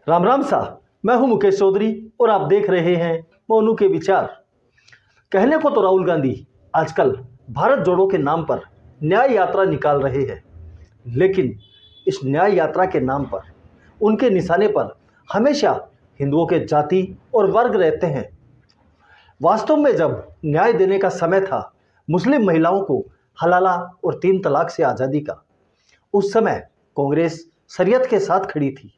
राम राम सा। मैं हूं मुकेश चौधरी और आप देख रहे हैं मोनू के विचार। कहने को तो राहुल गांधी आजकल भारत जोड़ो के नाम पर न्याय यात्रा निकाल रहे हैं, लेकिन इस न्याय यात्रा के नाम पर उनके निशाने पर हमेशा हिंदुओं के जाति और वर्ग रहते हैं। वास्तव में जब न्याय देने का समय था मुस्लिम महिलाओं को हलाला और 3 तलाक से आज़ादी का, उस समय कांग्रेस शरीयत के साथ खड़ी थी।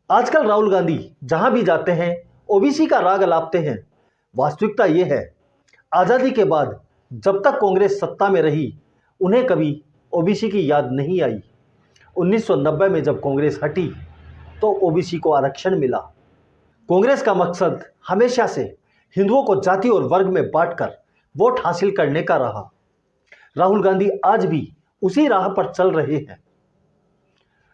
आजकल राहुल गांधी जहां भी जाते हैं ओबीसी का राग अलापते हैं। वास्तविकता ये है, आज़ादी के बाद जब तक कांग्रेस सत्ता में रही उन्हें कभी ओबीसी की याद नहीं आई। 1990 में जब कांग्रेस हटी तो ओबीसी को आरक्षण मिला। कांग्रेस का मकसद हमेशा से हिंदुओं को जाति और वर्ग में बांटकर वोट हासिल करने का रहा। राहुल गांधी आज भी उसी राह पर चल रहे हैं,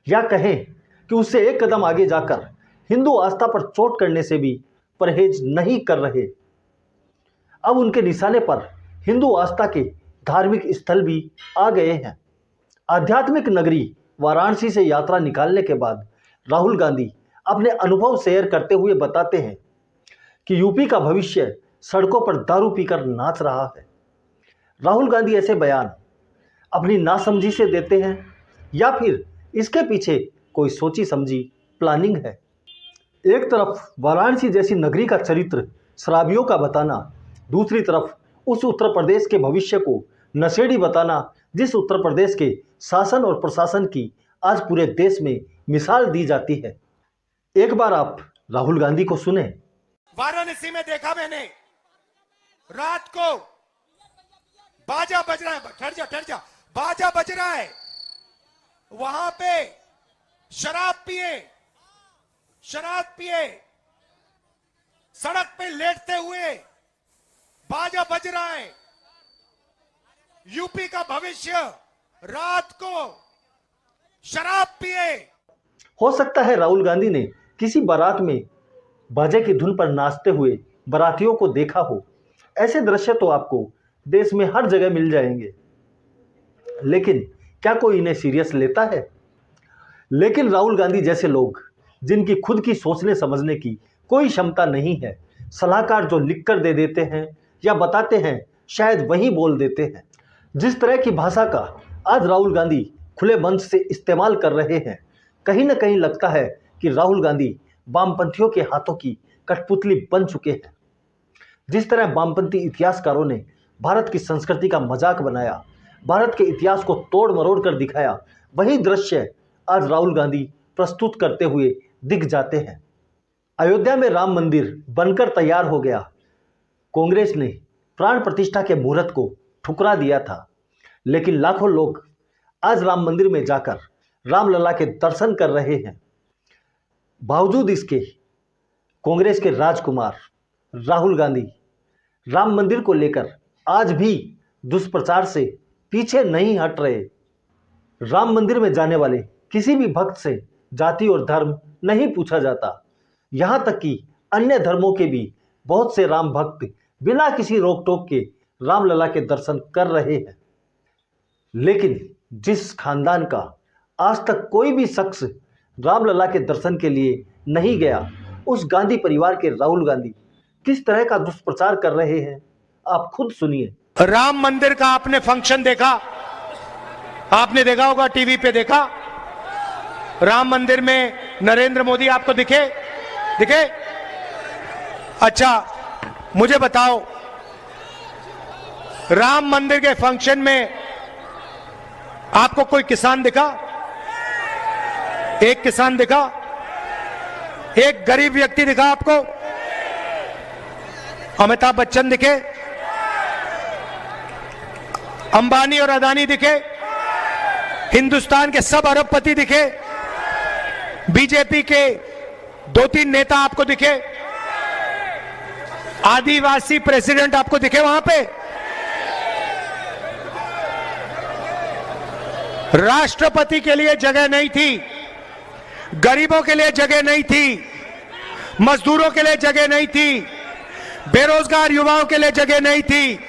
या कहें कि उससे एक कदम आगे जाकर हिंदू आस्था पर चोट करने से भी परहेज नहीं कर रहे। अब उनके निशाने पर हिंदू आस्था के धार्मिक स्थल भी आ गए हैं। आध्यात्मिक नगरी वाराणसी से यात्रा निकालने के बाद राहुल गांधी अपने अनुभव शेयर करते हुए बताते हैं कि यूपी का भविष्य सड़कों पर दारू पीकर नाच रहा है। राहुल गांधी ऐसे बयान अपनी नासमझी से देते हैं या फिर इसके पीछे कोई सोची समझी प्लानिंग है? एक तरफ वाराणसी जैसी नगरी का चरित्र शराबियों का बताना, दूसरी तरफ उस उत्तर प्रदेश के भविष्य को नशेड़ी बताना जिस उत्तर प्रदेश के शासन और प्रशासन की आज पूरे देश में मिसाल दी जाती है। एक बार आप राहुल गांधी को सुने। वाराणसी में देखा मैंने, रात को बाजा बज रहा है, ठहर जा, बाजा बज रहा है, वहां पे शराब पिए सड़क पे लेटते हुए बाजा बज रहा है। यूपी का भविष्य रात को शराब पिए। हो सकता है राहुल गांधी ने किसी बारात में बाजे की धुन पर नाचते हुए बारातियों को देखा हो। ऐसे दृश्य तो आपको देश में हर जगह मिल जाएंगे, लेकिन क्या कोई इन्हें सीरियस लेता है? लेकिन राहुल गांधी जैसे लोग जिनकी खुद की सोचने समझने की कोई क्षमता नहीं है, सलाहकार जो लिख कर दे देते हैं या बताते हैं शायद वही बोल देते हैं। जिस तरह की भाषा का आज राहुल गांधी खुले मंच से इस्तेमाल कर रहे हैं, कहीं ना कहीं लगता है कि राहुल गांधी वामपंथियों के हाथों की कठपुतली बन चुके हैं। जिस तरह वामपंथी इतिहासकारों ने भारत की संस्कृति का मजाक बनाया, भारत के इतिहास को तोड़ मरोड़ कर दिखाया, वही दृश्य आज राहुल गांधी प्रस्तुत करते हुए दिख जाते हैं। अयोध्या में राम मंदिर बनकर तैयार हो गया। कांग्रेस ने प्राण प्रतिष्ठा के मुहूर्त को ठुकरा दिया था, लेकिन लाखों लोग आज राम मंदिर में जाकर रामलला के दर्शन कर रहे हैं। बावजूद इसके कांग्रेस के राजकुमार राहुल गांधी राम मंदिर को लेकर आज भी दुष्प्रचार से पीछे नहीं हट रहे। राम मंदिर में जाने वाले किसी भी भक्त से जाति और धर्म नहीं पूछा जाता। यहाँ तक कि अन्य धर्मों के भी बहुत से राम भक्त बिना किसी रोक टोक के रामलला के दर्शन कर रहे हैं। लेकिन जिस खानदान का आज तक कोई भी शख्स रामलला के दर्शन के लिए नहीं गया, उस गांधी परिवार के राहुल गांधी किस तरह का दुष्प्रचार कर रहे हैं आप खुद सुनिए। राम मंदिर का आपने फंक्शन देखा, आपने देखा होगा, टीवी पे देखा। राम मंदिर में नरेंद्र मोदी आपको दिखे? अच्छा, मुझे बताओ, राम मंदिर के फंक्शन में आपको कोई किसान दिखा? एक किसान दिखा? एक गरीब व्यक्ति दिखा आपको? अमिताभ बच्चन दिखे? अंबानी और अदानी दिखे? हिंदुस्तान के सब अरबपति दिखे? बीजेपी के 2-3 नेता आपको दिखे? आदिवासी प्रेसिडेंट आपको दिखे वहां पे? राष्ट्रपति के लिए जगह नहीं थी, गरीबों के लिए जगह नहीं थी, मजदूरों के लिए जगह नहीं थी, बेरोजगार युवाओं के लिए जगह नहीं थी।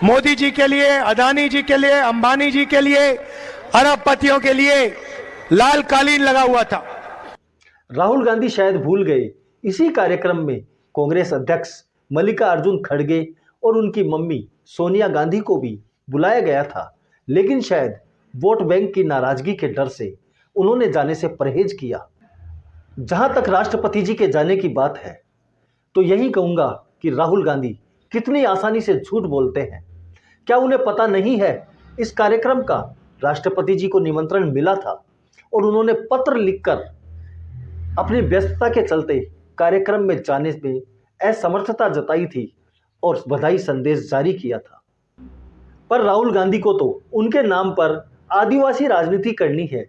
मोदी जी के लिए, अदानी जी के लिए, अंबानी जी के लिए, अरबपतियों के लिए लाल कालीन लगा हुआ था। राहुल गांधी शायद भूल गए, इसी कार्यक्रम में कांग्रेस अध्यक्ष मल्लिकार्जुन खड़गे और उनकी मम्मी सोनिया गांधी को भी बुलाया गया था, लेकिन शायद वोट बैंक की नाराजगी के डर से उन्होंने जाने से परहेज किया। जहां तक राष्ट्रपति जी के जाने की बात है, तो यही कहूंगा कि राहुल गांधी कितनी आसानी से झूठ बोलते हैं। क्या उन्हें पता नहीं है इस कार्यक्रम का राष्ट्रपति जी को निमंत्रण मिला था और उन्होंने पत्र लिखकर अपनी व्यस्तता के चलते कार्यक्रम में जाने में असमर्थता जताई थी और बधाई संदेश जारी किया था। पर राहुल गांधी को तो उनके नाम पर आदिवासी राजनीति करनी है,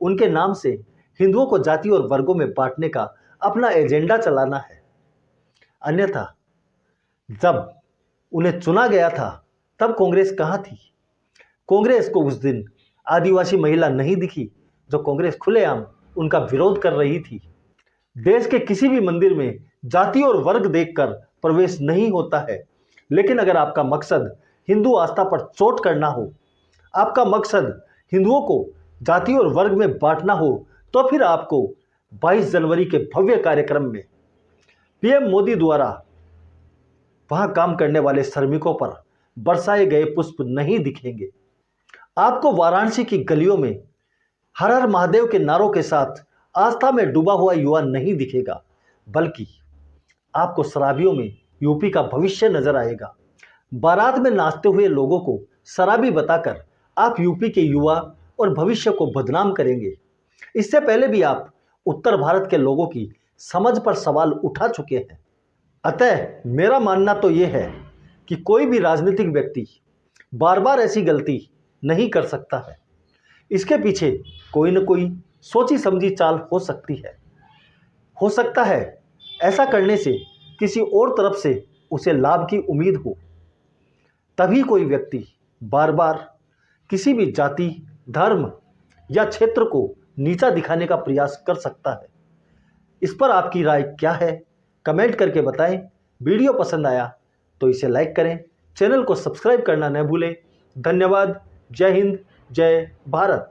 उनके नाम से हिंदुओं को जाति और वर्गों में बांटने का अपना एजेंडा चलाना है। अन्यथा जब उन्हें चुना गया था तब कांग्रेस कहाँ थी? कांग्रेस को उस दिन आदिवासी महिला नहीं दिखी जो कांग्रेस खुलेआम उनका विरोध कर रही थी। देश के किसी भी मंदिर में जाति और वर्ग देखकर प्रवेश नहीं होता है, लेकिन अगर आपका मकसद हिंदू आस्था पर चोट करना हो, आपका मकसद हिंदुओं को जाति और वर्ग में बांटना हो, तो फिर आपको 22 जनवरी के भव्य कार्यक्रम में पीएम मोदी द्वारा वहां काम करने वाले श्रमिकों पर बरसाए गए पुष्प नहीं दिखेंगे। आपको वाराणसी की गलियों में हर हर महादेव के नारों के साथ आस्था में डूबा हुआ युवा नहीं दिखेगा, बल्कि आपको शराबियों में यूपी का भविष्य नजर आएगा। बारात में नाचते हुए लोगों को शराबी बताकर आप यूपी के युवा और भविष्य को बदनाम करेंगे। इससे पहले भी आप उत्तर भारत के लोगों की समझ पर सवाल उठा चुके हैं। अतः मेरा मानना तो यह है कि कोई भी राजनीतिक व्यक्ति बार बार ऐसी गलती नहीं कर सकता है। इसके पीछे कोई न कोई सोची समझी चाल हो सकती है। हो सकता है ऐसा करने से किसी और तरफ से उसे लाभ की उम्मीद हो, तभी कोई व्यक्ति बार बार किसी भी जाति, धर्म या क्षेत्र को नीचा दिखाने का प्रयास कर सकता है। इस पर आपकी राय क्या है? कमेंट करके बताएं। वीडियो पसंद आया तो इसे लाइक करें, चैनल को सब्सक्राइब करना न भूलें। धन्यवाद। जय हिंद, जय भारत।